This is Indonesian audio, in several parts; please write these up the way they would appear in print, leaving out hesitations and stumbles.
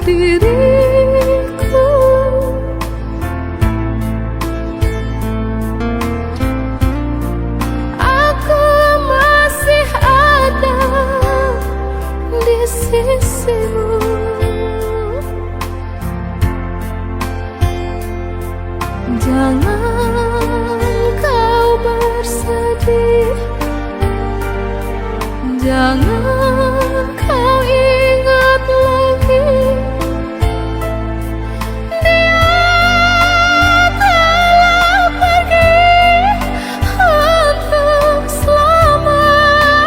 diriku. Aku masih ada di sisimu. Jangan kau bersedih, jangan kau ingat lagi. Dia telah pergi untuk selamanya.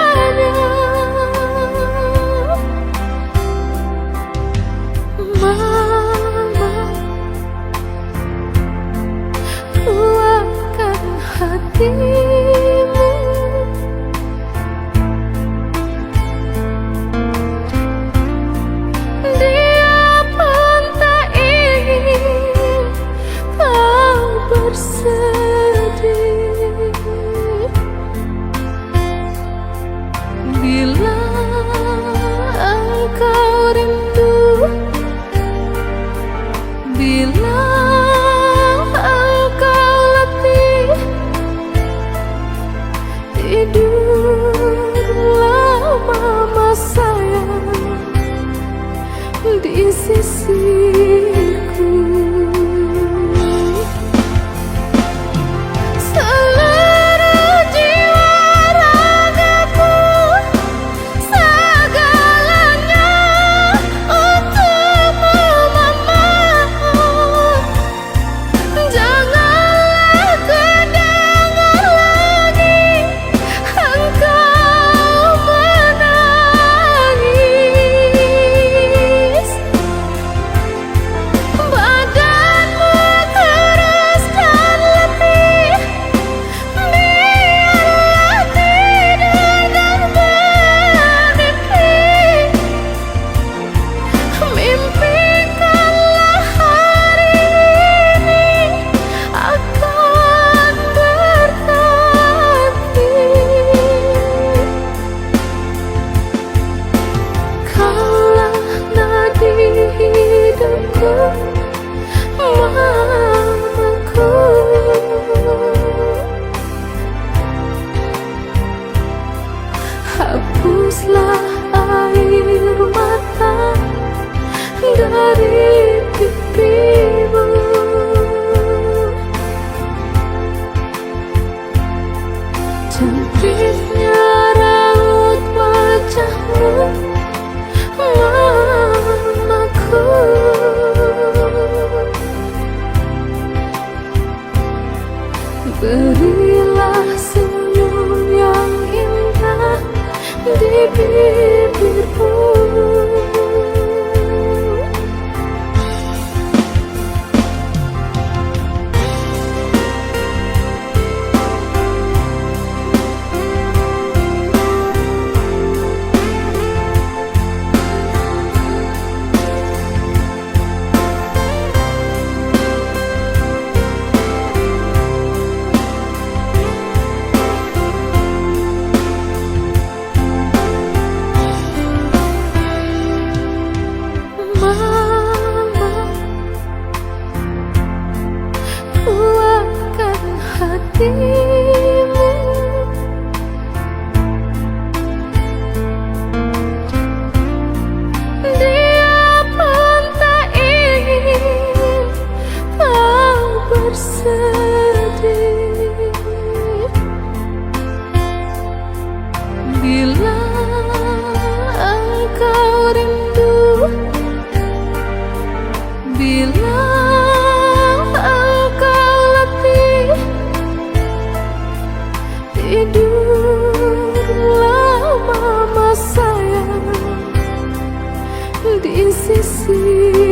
Mama, kuatkan hatimu. Dia pun tak ingin kau bersedih. Bila engkau rindu, bila tidurlah mama sayang di sisiku. Seluruh jiwa ragaku, segalanya untukmu mama. Janganlah ku dengar lagi engkau menangis. Badanmu keras dan letih, biarlah tidur dan bermimpi. Mimpikanlah hari ini akan berganti. Kaulah nadi hidupku, mamaku. Hapuslah air mata dari pipimu. Cantiknya raut wajahmu, mamaku. Berilah senyum yang indah di bibirmu. Mama, kuatkan hatimu. Dia pun tak ingin kau bersedih. Bila engkau rindu, bila engkau letih, tidurlah mama sayang di sisi